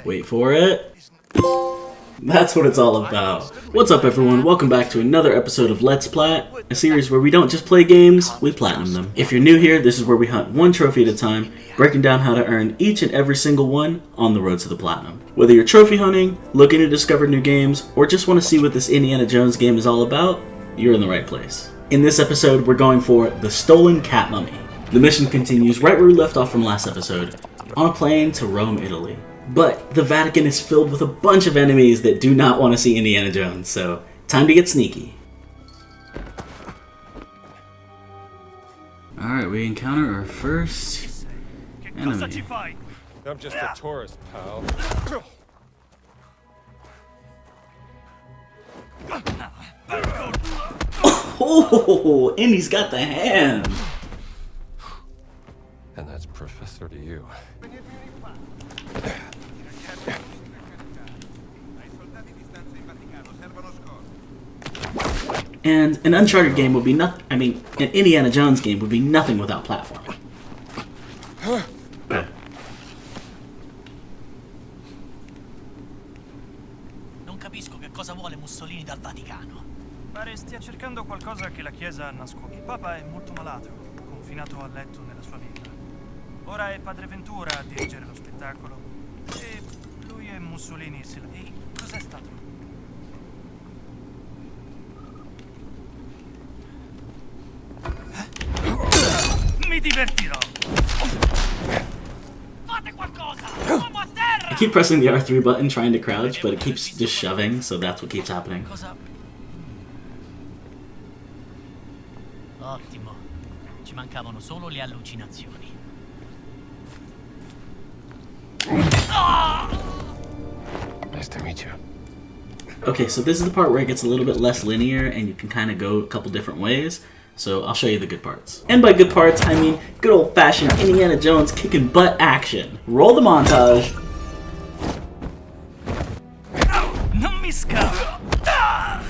Wait for it. That's what it's all about. What's up everyone, welcome back to another episode of Let's Plat, a series where we don't just play games, we platinum them. If you're new here, this is where we hunt one trophy at a time, breaking down how to earn each and every single one on the road to the platinum. Whether you're trophy hunting, looking to discover new games, or just want to see what this Indiana Jones game is all about, you're in the right place. In this episode, we're going for the Stolen Cat Mummy. The mission continues right where we left off from last episode, on a plane to Rome, Italy. But the Vatican is filled with a bunch of enemies that do not want to see Indiana Jones, so time to get sneaky. Alright, we encounter our first enemy. I'm just a tourist, pal. Oh, Indy's got the hand! And that's Professor to you. And an Uncharted game would be nothing. I mean, an Indiana Jones game would be nothing without platforming. Non capisco che cosa vuole Mussolini dal Vaticano. Pare stia cercando qualcosa che la Chiesa nasconde. Il Papa è molto malato, confinato a letto nella sua villa. Ora è Padre Ventura a dirigere lo spettacolo. E lui e Mussolini se la... Ehi, cos'è stato? Mi divertirò. Fate qualcosa! Uomo a terra! I keep pressing the R3 button trying to crouch, but it keeps just shoving, so that's what keeps happening. Cosa? Ottimo. Ci mancavano solo le allucinazioni. Nice to meet you. Okay, so this is the part where it gets a little bit less linear and you can kind of go a couple different ways. So I'll show you the good parts. And by good parts, I mean good old-fashioned Indiana Jones kicking butt action. Roll the montage. Non mi scappo. That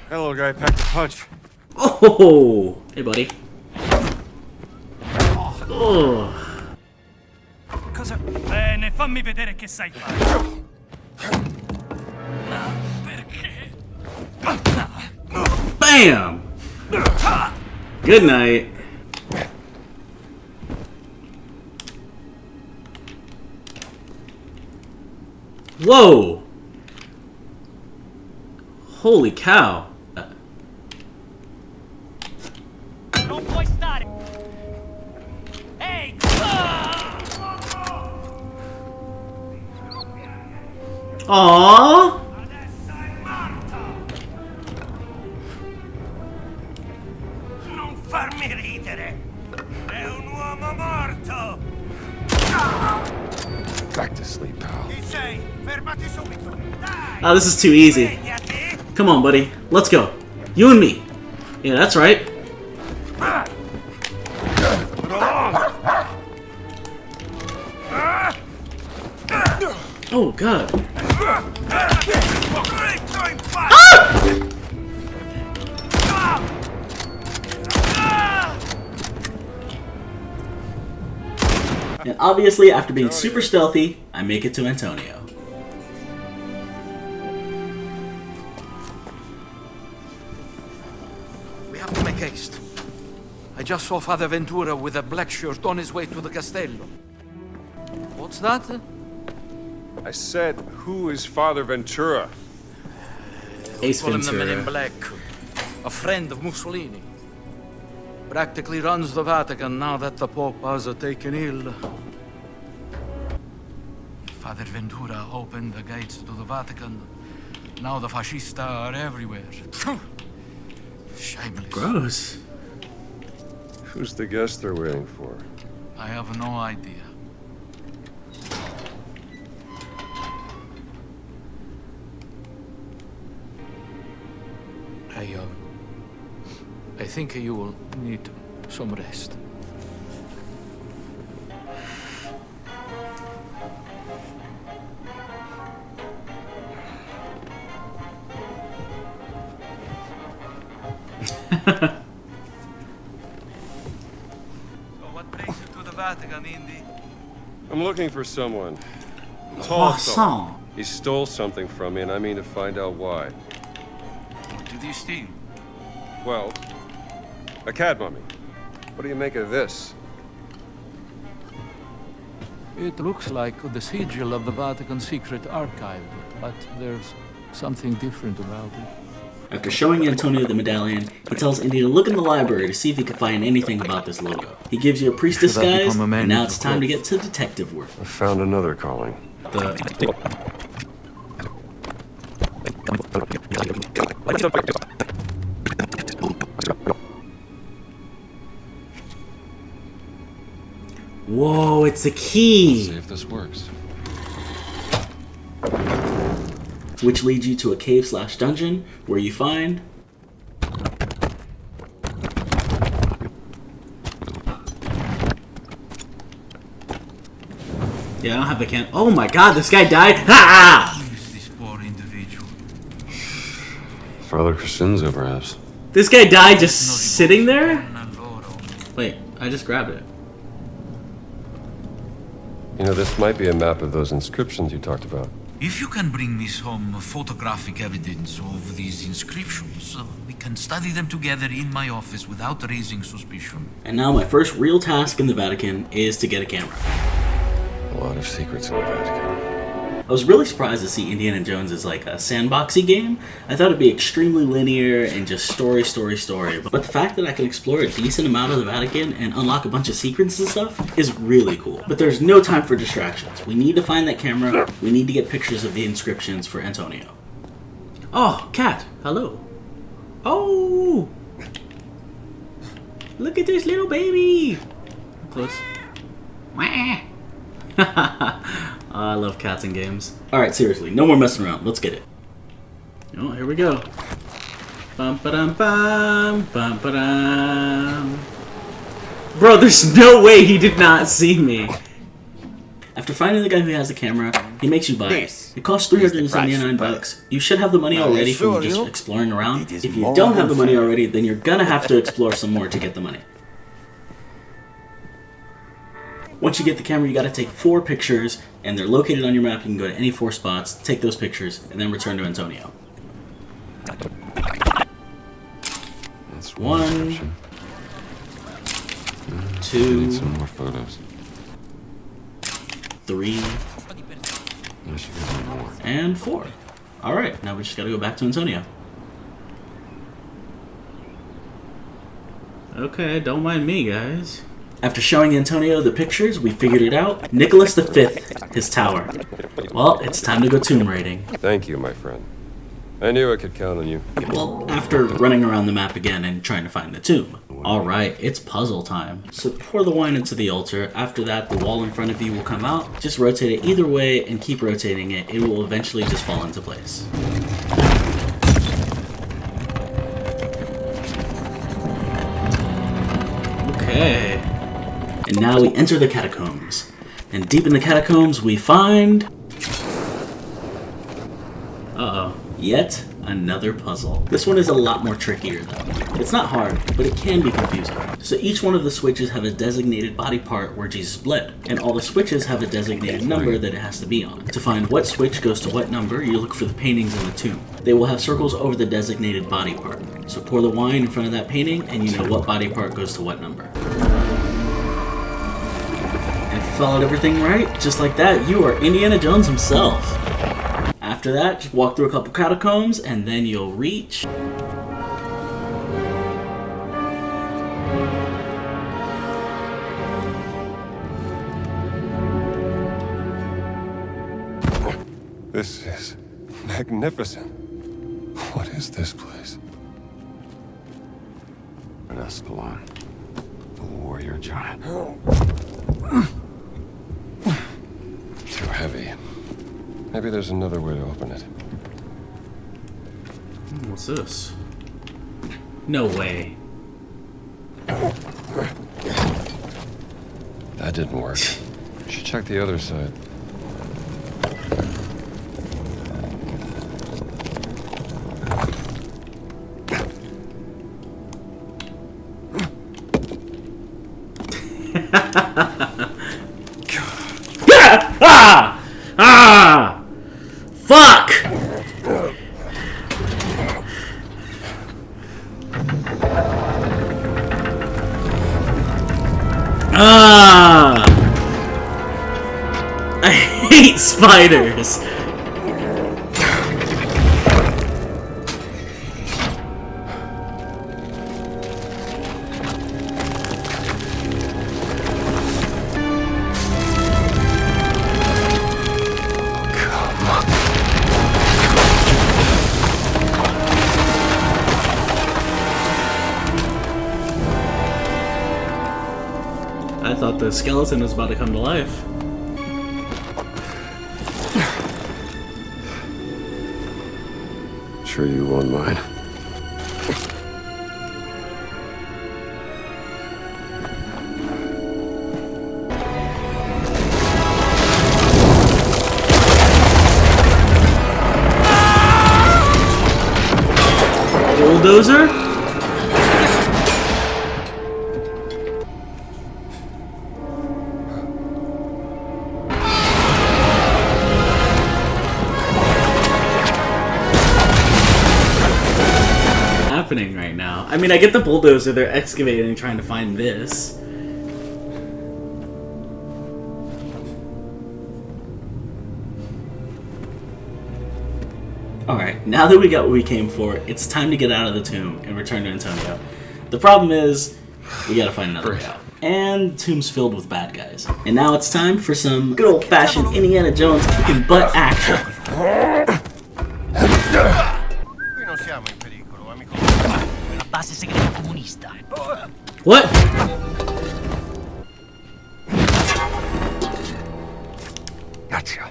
little guy packed a punch. Oh, hey buddy. Oh. Cosa? Bene, fammi vedere che sai fare. Perché? Bam! Good night. Whoa! Holy cow. Non puoi stare! Ehi! Aww! Adesso è morto! Non farmi ridere! È un uomo morto! Back to sleep, pal. Chi sei? Fermati subito! Dai! Oh, this is too easy. Svegliati! Come on, buddy. Let's go. You and me. Yeah, that's right. Oh, God. And obviously, after being super stealthy, I make it to Antonio. We have to make haste. I just saw Father Ventura with a black shirt on his way to the castello. What's that? I said, who is Father Ventura? Ace Call him the Man in Ventura. Black. A friend of Mussolini. Practically runs the Vatican now that the Pope has taken ill. Father Ventura opened the gates to the Vatican. Now the fascists are everywhere. Shameless. Gross. Who's the guest they're waiting for? I have no idea. I think you will need some rest. So what brings you to the Vatican, Indy? I'm looking for someone. Tall Croissant. fellow. He stole something from me, and I mean to find out why. What did he steal? Well, a cat mummy. What do you make of this? It looks like the sigil of the Vatican Secret Archive, but there's something different about it. After showing Antonio the medallion, he tells Indy to look in the library to see if he can find anything about this logo. He gives you a priest Should have disguise, become a man and now with it's a time to cloak. get to detective work. I found another calling. Whoa, it's the See key! if this works. Which leads you to a cave/dungeon where you find yeah, I don't have the can. Oh my god, this guy died! Ha! Who's this poor individual? Father Crescenzo, perhaps. This guy died just sitting there? Wait, I just grabbed it. You know, this might be a map of those inscriptions you talked about. If you can bring me some photographic evidence of these inscriptions, we can study them together in my office without raising suspicion. And now my first real task in the Vatican is to get a camera. A lot of secrets in the Vatican. I was really surprised to see Indiana Jones as like a sandboxy game. I thought it'd be extremely linear and just story. But the fact that I can explore a decent amount of the Vatican and unlock a bunch of secrets and stuff is really cool. But there's no time for distractions. We need to find that camera. We need to get pictures of the inscriptions for Antonio. Oh, cat. Hello. Oh! Look at this little baby! Close. Wah. I love cats in games. Alright, seriously, no more messing around. Let's get it. Oh, here we go. Bum ba dum bum, bum ba dum. Bro, there's no way he did not see me. After finding the guy who has the camera, he makes you buy it. It costs $379. You should have the money already from just exploring around. If you don't have the money already, then you're gonna have to explore some more to get the money. Once you get the camera, you gotta take 4 pictures, and they're located on your map. You can go to any 4 spots, take those pictures, and then return to Antonio. That's 1, 2, Need some more photos. 3, I should get some more. and 4. Alright, now we just gotta go back to Antonio. Okay, don't mind me, guys. After showing Antonio the pictures, we figured it out. Nicholas V, his tower. Well, it's time to go tomb raiding. Thank you, my friend. I knew I could count on you. Well, after running around the map again and trying to find the tomb. Alright, it's puzzle time. So pour the wine into the altar. After that, the wall in front of you will come out. Just rotate it either way and keep rotating it. It will eventually just fall into place. Okay. And now we enter the catacombs. And deep in the catacombs we find... Uh-oh. Yet another puzzle. This one is a lot more trickier though. It's not hard, but it can be confusing. So each one of the switches have a designated body part where Jesus bled, and all the switches have a designated number that it has to be on. To find what switch goes to what number, you look for the paintings in the tomb. They will have circles over the designated body part. So pour the wine in front of that painting, and you know what body part goes to what number. And if you followed everything right, just like that, you are Indiana Jones himself. After that, just walk through a couple catacombs, and then you'll reach... This is magnificent. What is this place? An Escalon. A warrior giant. Too heavy. Maybe there's another way to open it. What's this? No way. That didn't work. Should check the other side. Fuck! Ah! I hate spiders! I thought the skeleton was about to come to life. Sure you won't mind. Bulldozer? Happening right now. I mean, I get the bulldozer, they're excavating, trying to find this. Alright, now that we got what we came for, it's time to get out of the tomb and return to Antonio. The problem is, we gotta find another way out. And the tomb's filled with bad guys. And now it's time for some good old-fashioned Indiana Jones kicking butt action. Qui non siamo in pericolo, amico. Una base segreta comunista. What? Gotcha.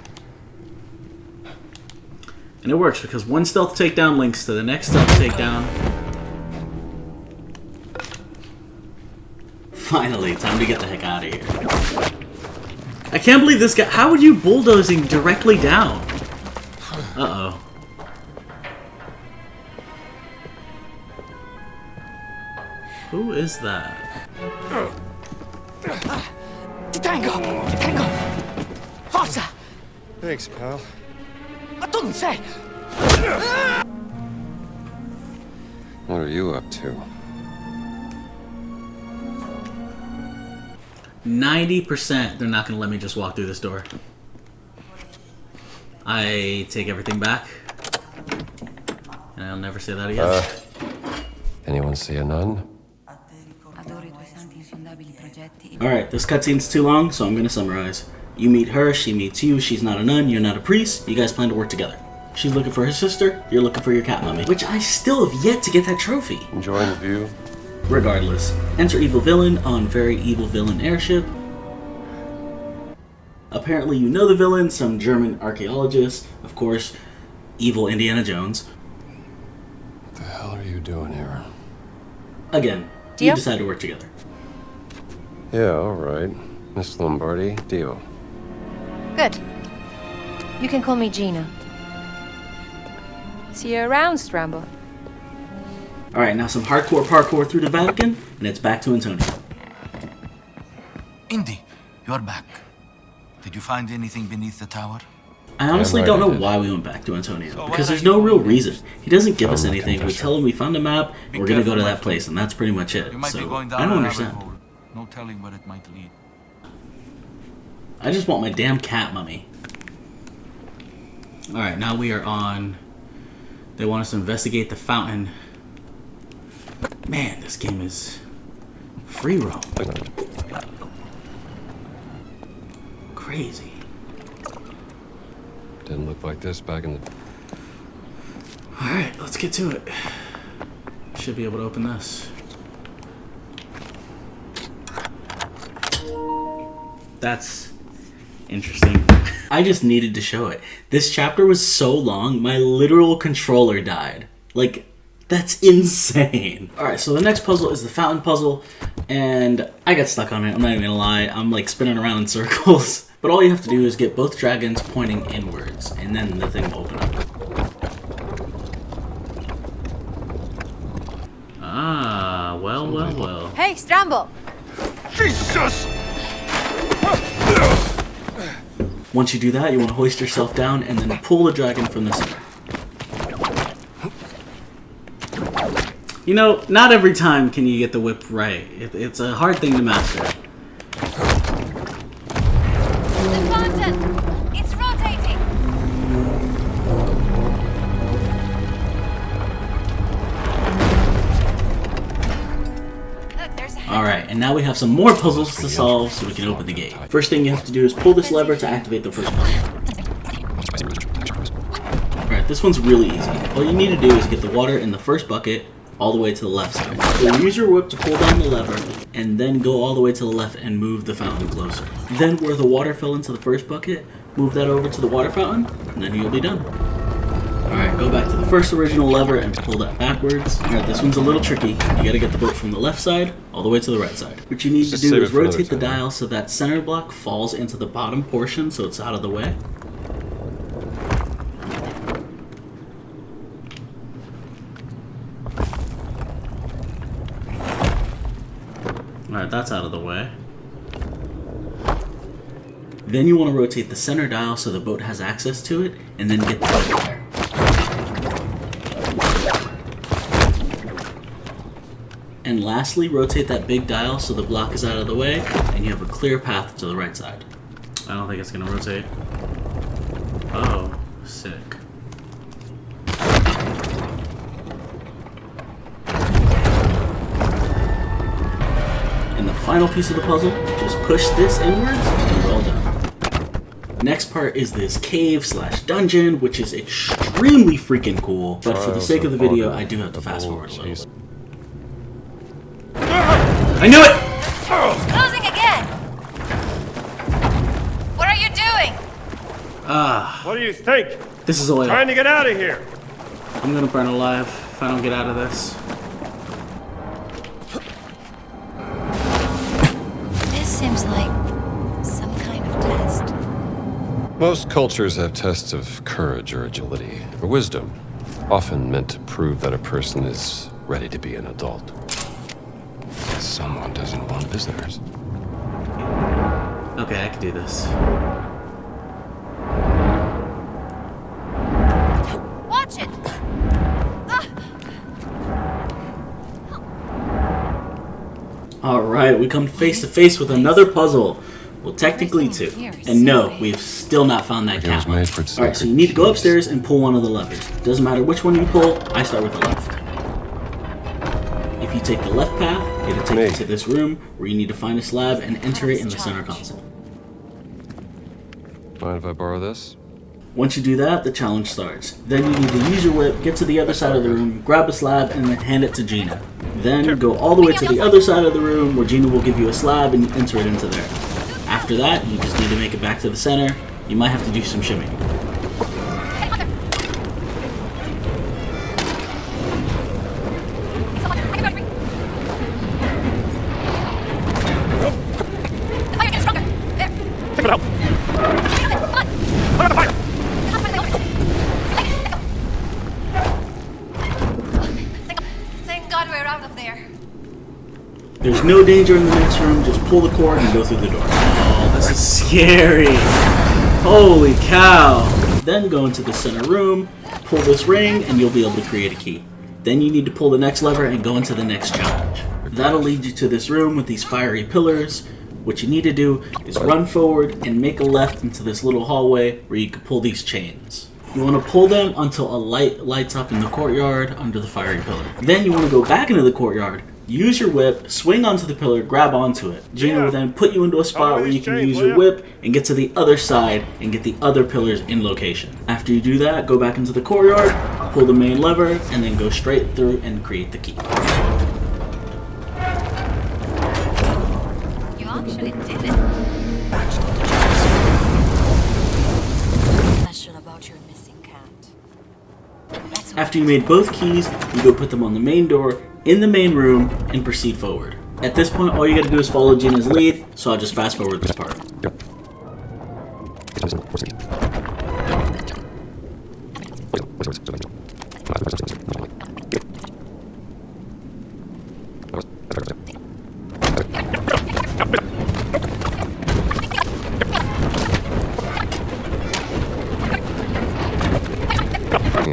And it works because one stealth takedown links to the next stealth takedown. Finally, time to get the heck out of here. I can't believe this guy. How would you bulldozing directly down? Uh-oh. Who is that? Ti tengo! Ti tengo! Forza! Thanks, pal. Ma tu non sei! What are you up to? 90% they're not going to let me just walk through this door. I take everything back. And I'll never say that again. Anyone see a nun? Alright, this cutscene's too long, so I'm going to summarize. You meet her, she meets you, she's not a nun, you're not a priest, you guys plan to work together. She's looking for her sister, you're looking for your cat mummy. Which I still have yet to get that trophy. Enjoying the view? Regardless, enter evil villain on very evil villain airship. Apparently you know the villain, some German archaeologist, of course, evil Indiana Jones. What the hell are you doing here? Again, you Deal? decide to work together. Yeah, alright. Miss Lombardi, deal. Good. You can call me Gina. See you around, Stramble. Alright, now some hardcore parkour through the Vatican, and it's back to Antonio. Indy, you're back. Did you find anything beneath the tower? I honestly don't know why we went back to Antonio, because there's no real reason. He doesn't give us anything. We tell him we found a map, and we're gonna go to that place, and that's pretty much it. You might be So, going I down don't a rabbit understand. hole. No telling where it might lead. I just want my damn cat mummy. Alright, now we are on... They want us to investigate the fountain. Man, this game is... free roam. Crazy. Didn't look like this back in the... Alright, let's get to it. Should be able to open this. That's interesting. I just needed to show it. This chapter was so long, my literal controller died. Like, that's insane. Alright, so the next puzzle is the fountain puzzle, and I got stuck on it, I'm not even gonna lie. I'm like spinning around in circles. But all you have to do is get both dragons pointing inwards, and then the thing will open up. Ah, well, well, well. Hey, Stramble! Jesus! Once you do that, you want to hoist yourself down and then pull the dragon from the center. You know, not every time can you get the whip right. It's a hard thing to master. The fountain! It's rotating! Look, there's a Alright, and now we have some more puzzles to solve so we can open the gate. First thing you have to do is pull this lever to activate the first puzzle. Alright, this one's really easy. All you need to do is get the water in the first bucket all the way to the left side. So use your whip to pull down the lever, and then go all the way to the left and move the fountain closer. Then where the water fell into the first bucket, move that over to the water fountain, and then you'll be done. Alright, go back to the first original lever and pull that backwards. Alright, this one's a little tricky. You gotta get the boat from the left side all the way to the right side. What you need to do is rotate the dial so that center block falls into the bottom portion so it's out of the way. Alright, that's out of the way. Then you want to rotate the center dial so the boat has access to it, and then get the boat there. And lastly, rotate that big dial so the block is out of the way, and you have a clear path to the right side. I don't think it's going to rotate. Oh, sick. Final piece of the puzzle, just push this inwards and you're all done. Next part is this cave / dungeon, which is extremely freaking cool, but for the sake of the video, I do have to fast forward a little. I knew it! It's closing again! What are you doing? What do you think? This is oil. Trying to get out of here. I'm gonna burn alive if I don't get out of this. Seems like some kind of test. Most cultures have tests of courage or agility, or wisdom, often meant to prove that a person is ready to be an adult. Someone doesn't want visitors. Okay, I can do this. Watch it! Alright, we come face to face with another puzzle. Well, technically two. And no, we've still not found that cat. Alright, so you need to go upstairs and pull one of the levers. Doesn't matter which one you pull, I start with the left. If you take the left path, it'll take you to this room where you need to find a slab and enter it in the center console. Mind if I borrow this? Once you do that, the challenge starts. Then you need to use your whip, get to the other side of the room, grab a slab, and then hand it to Gina. Then go all the way to the other side of the room where Gina will give you a slab and enter it into there. After that, you just need to make it back to the center. You might have to do some shimming. There's no danger in the next room, just pull the cord and go through the door. Oh, this is scary. Holy cow. Then go into the center room, pull this ring, and you'll be able to create a key. Then you need to pull the next lever and go into the next challenge. That'll lead you to this room with these fiery pillars. What you need to do is run forward and make a left into this little hallway where you can pull these chains. You want to pull them until a light lights up in the courtyard under the fiery pillar. Then you want to go back into the courtyard, use your whip, swing onto the pillar, grab onto it. Gina will then put you into a spot where you can use your whip and get to the other side and get the other pillars in location. After you do that, go back into the courtyard, pull the main lever, and then go straight through and create the key. You actually did it. Special about your missing cat. After you made both keys, you go put them on the main door, in the main room, and proceed forward. At this point, all you gotta do is follow Gina's lead, so I'll just fast forward this part.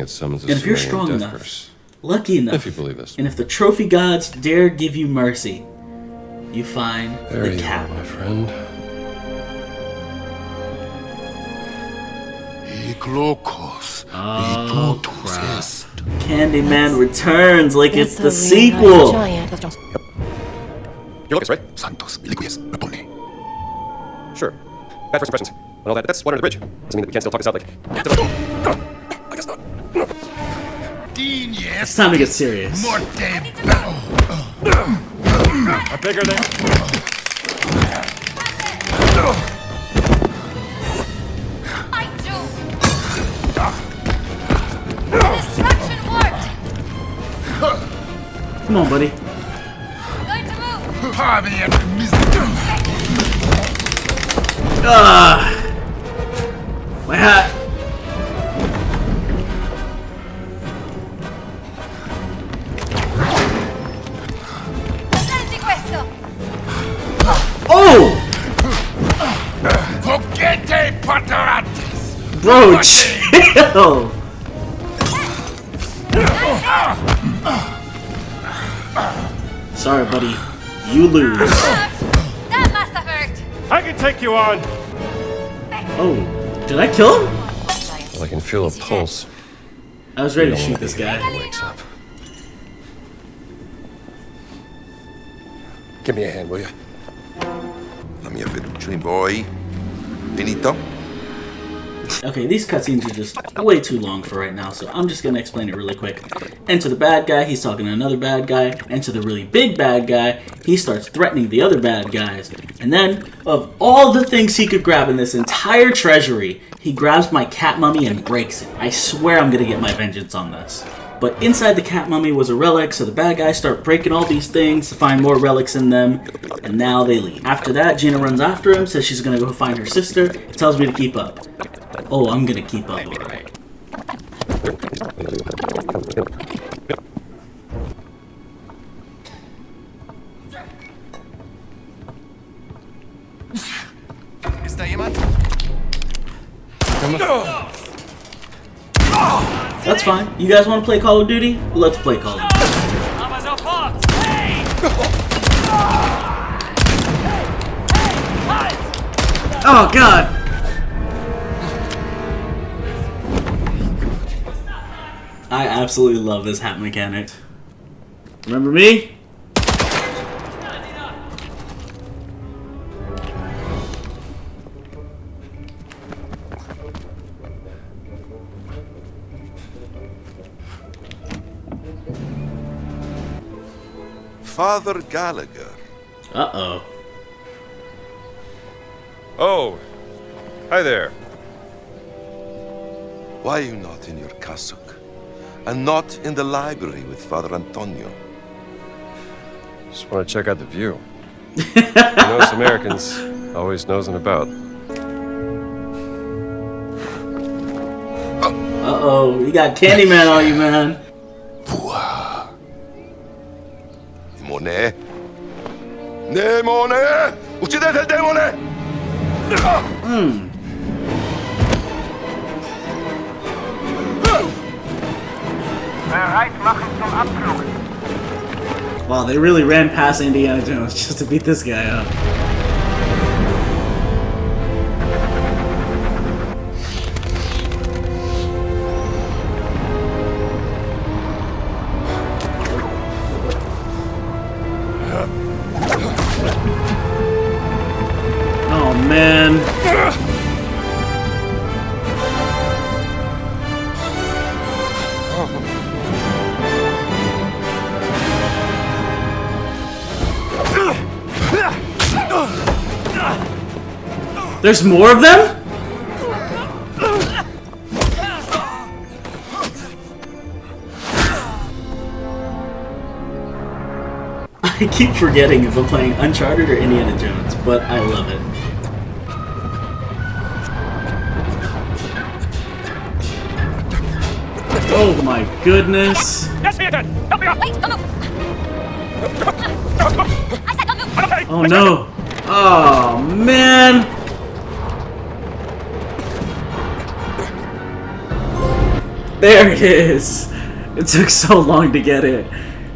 it summons a And if you're Sumerian strong death enough, curse. lucky enough, If you believe this. and if the trophy gods dare give you mercy, you find There the you cat. are, my friend. Oh, crap. Candyman returns like it's the sequel. You're Lucas, right? Sure. Bad first impressions. And all that, but that's water under the bridge. Doesn't mean that we can't still talk this out like... I guess not. It's time to get serious. A bigger than. I do. The distraction worked. Come on, buddy. Going to move. My hat. Senti questo. Oh! Bro, chill! Sorry, buddy. You lose. That must have hurt. I can take you on. Oh, did I kill him? Well, I can feel a pulse. I was ready to shoot this guy. He wakes up. Give me a hand, will you? La mia fettuccine boy. Finito? Okay, these cutscenes are just way too long for right now, so I'm just gonna explain it really quick. Enter the bad guy, he's talking to another bad guy. Enter the really big bad guy, he starts threatening the other bad guys. And then, of all the things he could grab in this entire treasury, he grabs my cat mummy and breaks it. I swear I'm gonna get my vengeance on this. But inside the cat mummy was a relic, so the bad guys start breaking all these things to find more relics in them, and now they leave. After that, Gina runs after him, says she's gonna go find her sister, tells me to keep up. Oh, I'm gonna keep up, alright. Ist da jemand? That's fine. You guys wanna play Call of Duty? Let's play Call of Duty. Aber sofort! Hey! Halt! Oh, God! I absolutely love this hat mechanic. Remember me? Father Gallagher. Uh-oh. Oh, hi there. Why are you not in your cassock? And not in the library with Father Antonio? Just want to check out the view. You know, us Americans always nosing about. Uh-oh, you got Candyman on you, man. Demone! Demone! Uccidete il demone! Bereit machen zum Abflug. Wow, they really ran past Indiana Jones just to beat this guy up. Oh, man. There's more of them? I keep forgetting if I'm playing Uncharted or Indiana Jones, but I love it. Oh my goodness. Yes, Ethan! Help me up! Wait, don't move. I said don't move. Okay. Oh no. Oh man. There it is! It took so long to get it.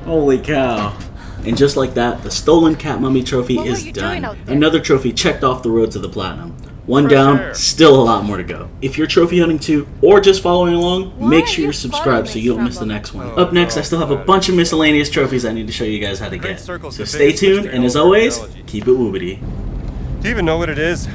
Holy cow. And just like that, the stolen cat mummy trophy What were is you doing done. out there? Another trophy checked off the road to the platinum. One Fresh down, air. still a lot more to go. If you're trophy hunting too, or just following along, Why make are sure you you're subscribed so following you don't me, miss the next one. Oh, Up next, I no, still have a Plat. bunch of miscellaneous trophies I need to show you guys how to Great get. circle's So the stay biggest tuned, mystery and as in all of always, archaeology. keep it Woobadee. Do you even know what it is?